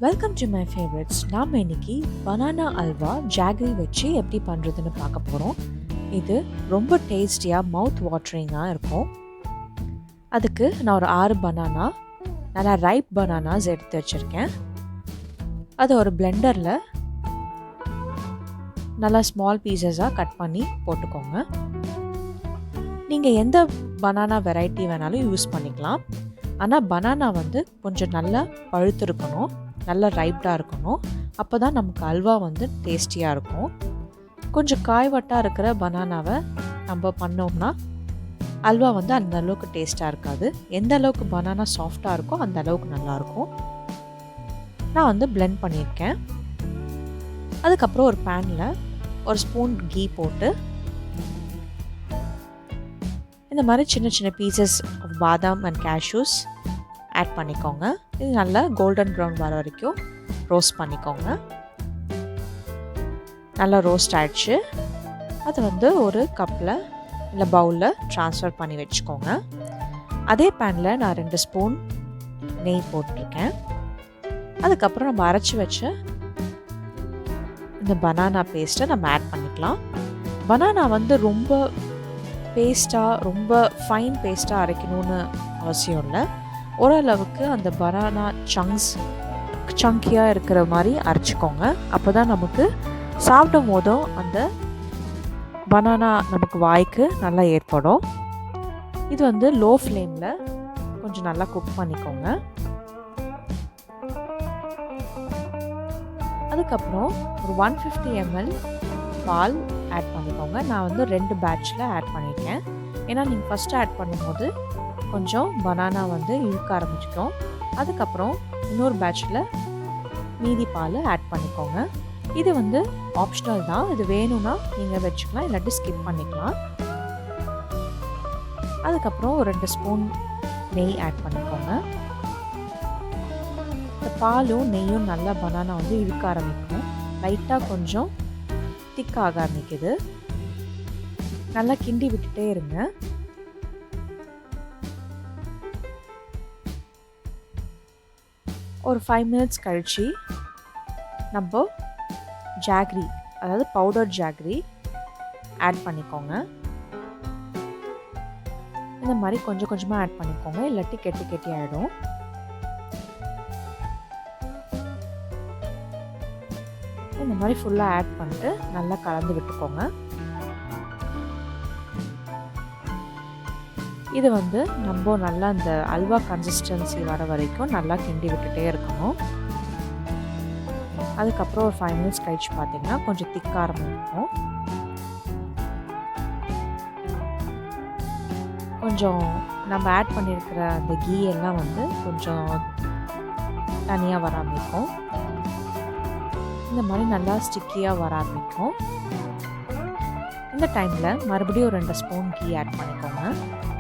Welcome to my favourites. நாம் இன்னைக்கு banana halwa jaggery வச்சு எப்படி பண்ணுறதுன்னு பார்க்க போகிறோம். இது ரொம்ப டேஸ்டியாக மவுத் வாட்டரிங்காக இருக்கும். அதுக்கு நான் ஒரு 6 பனானா, நல்லா ரைப் பனானாஸ் எடுத்து வச்சுருக்கேன். அதை ஒரு பிளெண்டரில் நல்லா ஸ்மால் பீசஸாக கட் பண்ணி போட்டுக்கோங்க. நீங்கள் எந்த பனானா வெரைட்டி வேணாலும் யூஸ் பண்ணிக்கலாம். ஆனால் பனானா வந்து கொஞ்சம் நல்லா பழுத்திருக்கணும், நல்லா ரைப்டாக இருக்கணும். அப்போ தான் நமக்கு அல்வா வந்து டேஸ்டியாக இருக்கும். கொஞ்சம் காய்வட்டாக இருக்கிற பனானாவை நம்ம பண்ணோம்னா அல்வா வந்து அந்த அளவுக்கு டேஸ்ட்டாக இருக்காது. எந்த அளவுக்கு பனானா சாஃப்டாக இருக்கோ அந்த அளவுக்கு நல்லாயிருக்கும். நான் வந்து பிளெண்ட் பண்ணியிருக்கேன். அதுக்கப்புறம் ஒரு பேனில் ஒரு ஸ்பூன் கீ போட்டு இந்த மாதிரி சின்ன சின்ன பீசஸ் ஆஃப் பாதாம் அண்ட் cashews ஆட் பண்ணிக்கோங்க. இது நல்லா கோல்டன் ப்ரௌன் வர வரைக்கும் ரோஸ்ட் பண்ணிக்கோங்க. நல்லா ரோஸ்ட் ஆகிடுச்சு. அது வந்து ஒரு கப்பில் இல்லை பவுலில் ட்ரான்ஸ்ஃபர் பண்ணி வச்சுக்கோங்க. அதே பேனில் நான் 2 ஸ்பூன் நெய் போட்டிருக்கேன். அதுக்கப்புறம் நம்ம அரைச்சி வச்ச இந்த பனானா பேஸ்ட்டை நம்ம ஆட் பண்ணிக்கலாம். பனானா வந்து ரொம்ப பேஸ்ட்டாக, ரொம்ப ஃபைன் பேஸ்ட்டாக அரைக்கணும்னு அவசியம் இல்லை. ஓரளவுக்கு அந்த பனானா சங்கியாக இருக்கிற மாதிரி அரைச்சிக்கோங்க. அப்போ தான் நமக்கு சாப்பிடும் போதும் அந்த பனானா நமக்கு வாய்க்கு நல்லா ஏற்படும். இது வந்து லோ ஃப்ளேமில் கொஞ்சம் நல்லா குக் பண்ணிக்கோங்க. அதுக்கப்புறம் ஒரு 150 ml பால் ஆட் பண்ணிக்கோங்க. நான் வந்து 2 பேட்சில் ஆட் பண்ணியிருக்கேன். ஏன்னா நீங்கள் ஃபஸ்ட்டு ஆட் பண்ணும்போது கொஞ்சம் பனானா வந்து இழுக்க ஆரம்பிச்சிக்கும். அதுக்கப்புறம் இன்னொரு பேட்சில் மீதி பால் ஆட் பண்ணிக்கோங்க. இது வந்து ஆப்ஷனல் தான். இது வேணும்னா நீங்கள் வச்சுக்கலாம், இல்லாட்டி ஸ்கிப் பண்ணிக்கலாம். அதுக்கப்புறம் ஒரு 2 ஸ்பூன் நெய் ஆட் பண்ணிக்கோங்க. இந்த பாலும் நெய்யும் நல்லா பனானா வந்து இழுக்க ஆரம்பிக்கும். லைட்டாக கொஞ்சம் திக்காக ஆரம்பிக்குது. நல்லா கிண்டி விட்டுட்டே இருங்க. ஒரு 5 மினிட்ஸ் கழிச்சு நம்ம ஜாகரி, அதாவது பவுடர் ஜாகரி ஆட் பண்ணிக்கோங்க. இந்த மாதிரி கொஞ்சம் கொஞ்சமாக ஆட் பண்ணிக்கோங்க, இல்லாட்டி கெட்டி கெட்டி ஆகிடும். இந்த மாதிரி ஃபுல்லாக ஆட் பண்ணிட்டு நல்லா கலந்து விட்டுக்கோங்க. இது வந்து நம்ம நல்லா இந்த அல்வா கன்சிஸ்டன்சி வர வரைக்கும் நல்லா கிண்டி விட்டுட்டே இருக்கணும். அதுக்கப்புறம் ஒரு 5 மினிட்ஸ் கழிச்சு பார்த்தீங்கன்னா கொஞ்சம் திக்க ஆரம்பிக்கும். கொஞ்சம் நம்ம ஆட் பண்ணியிருக்கிற அந்த கீ எல்லாம் வந்து கொஞ்சம் தனியாக வர ஆரம்பிக்கும். இந்த மாதிரி நல்லா ஸ்டிக்கியாக வர ஆரம்பிக்கும். இந்த டைமில் மறுபடியும் 2 ஸ்பூன் கீ ஆட் பண்ணிக்கோங்க.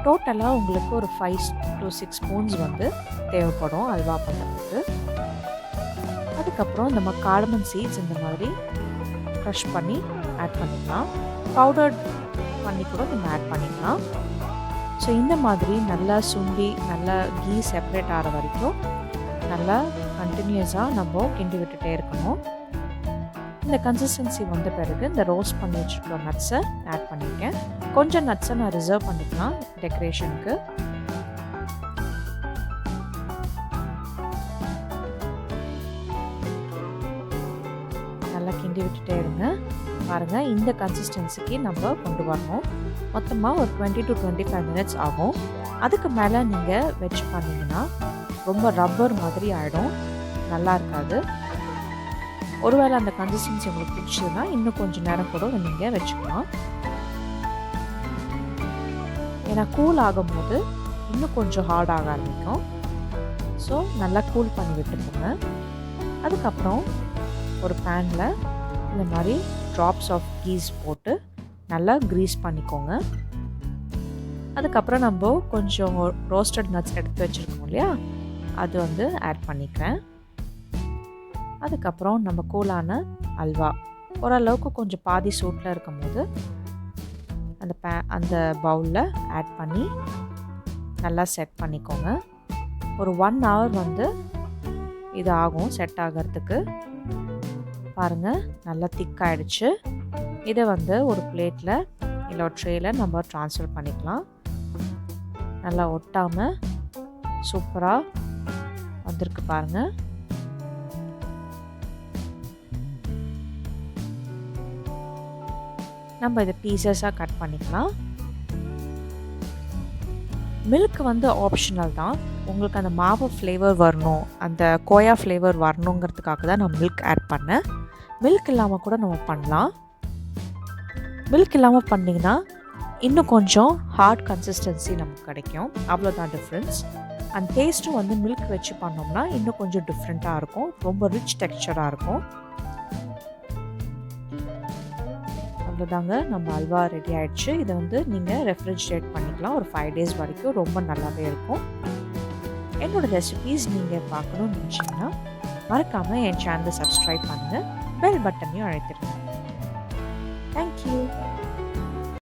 டோட்டலாக உங்களுக்கு ஒரு 5 to 6 ஸ்பூன்ஸ் வந்து தேவைப்படும் அல்வா பண்ணுறதுக்கு. அதுக்கப்புறம் நம்ம cardamom சீட்ஸ் இந்த மாதிரி க்ரஷ் பண்ணி ஆட் பண்ணிக்கலாம். பவுடர் பண்ணி கூட நீங்கள் ஆட் பண்ணிக்கலாம். ஸோ இந்த மாதிரி நல்லா சுண்டி நல்லா கீ செப்பரேட் ஆகிற வரைக்கும் நல்லா கண்டினியூஸாக நம்ம கிண்டி விட்டுட்டே இருக்கணும். இந்த கன்சிஸ்டன்சி வந்த பிறகு இந்த ரோஸ்ட் பண்ணி வச்சுருக்க நட்ஸை ஆட் பண்ணியிருக்கேன். கொஞ்சம் நட்ஸை நான் ரிசர்வ் பண்ணிக்கலாம் டெக்கரேஷனுக்கு. நல்லா கிண்டி விட்டுட்டே இருங்க. பாருங்கள், இந்த கன்சிஸ்டன்சிக்கு நம்ம கொண்டு வரணும். மொத்தமாக ஒரு 20 to 25 மினிட்ஸ் ஆகும். அதுக்கு மேலே நீங்கள் வச்சு பண்ணிங்கன்னா ரொம்ப ரப்பர் மாதிரி ஆகிடும், நல்லா இருக்காது. ஒருவேளை அந்த கன்சிஸ்டன்சி உங்களுக்கு பிடிச்சதுன்னா இன்னும் கொஞ்சம் நேரம் கூட நீங்கள் வச்சுக்கலாம். ஏன்னா கூல் ஆகும்போது இன்னும் கொஞ்சம் ஹார்ட் ஆக ஆரம்பிக்கும். ஸோ நல்லா கூல் பண்ணி விட்டுக்கோங்க. அதுக்கப்புறம் ஒரு பேனில் இந்த மாதிரி ட்ராப்ஸ் ஆஃப் கீஸ் போட்டு நல்லா க்ரீஸ் பண்ணிக்கோங்க. அதுக்கப்புறம் நம்ம கொஞ்சம் ரோஸ்டட் நட்ஸ் எடுத்து வச்சுருக்கோம் இல்லையா, அது வந்து ஆட் பண்ணிக்கிறேன். அதுக்கப்புறம் நம்ம கூலான அல்வா ஓரளவுக்கு கொஞ்சம் பாதி சூட்டில் இருக்கும்போது அந்த பவுலில் ஆட் பண்ணி நல்லா செட் பண்ணிக்கோங்க. ஒரு 1 hour வந்து இது ஆகும் செட் ஆகிறதுக்கு. பாருங்கள் நல்லா திக் ஆகிடுச்சு. இதை வந்து ஒரு பிளேட்டில் இல்லை ஒரு ட்ரேயில் நம்ம ட்ரான்ஸ்ஃபர் பண்ணிக்கலாம். நல்லா ஒட்டாமல் சூப்பராக வந்திருக்கு பாருங்கள். நம்ம இதை பீசஸாக கட் பண்ணிக்கலாம். மில்க் வந்து ஆப்ஷனல் தான். உங்களுக்கு அந்த மாவு ஃப்ளேவர் வரணும், அந்த கோயா ஃப்ளேவர் வரணுங்கிறதுக்காக தான் நான் மில்க் ஆட் பண்ணேன். மில்க் இல்லாமல் கூட நம்ம பண்ணலாம். மில்க் இல்லாமல் பண்ணிங்கன்னா இன்னும் கொஞ்சம் ஹார்ட் கன்சிஸ்டன்சி நமக்கு கிடைக்கும். அவ்வளோதான் டிஃப்ரென்ஸ். அந்த டேஸ்ட்டும் வந்து மில்க் வச்சு பண்ணோம்னா இன்னும் கொஞ்சம் டிஃப்ரெண்ட்டாக இருக்கும். ரொம்ப ரிச் டெக்ஸ்சராக இருக்கும். அவ்வளோதாங்க, நம்ம அல்வா ரெடி ஆகிடுச்சு. இதை வந்து நீங்கள் ரெஃப்ரிஜரேட் பண்ணிக்கலாம். ஒரு 5 days வரைக்கும் ரொம்ப நல்லாவே இருக்கும். என்னோடய ரெசிபீஸ் நீங்கள் பார்க்கணும்னு நினச்சிங்கன்னா மறக்காமல் என் சேனலை சப்ஸ்கிரைப் பண்ணுங்கள். பெல் பட்டனையும் அழைத்திருங்க. தேங்க்யூ.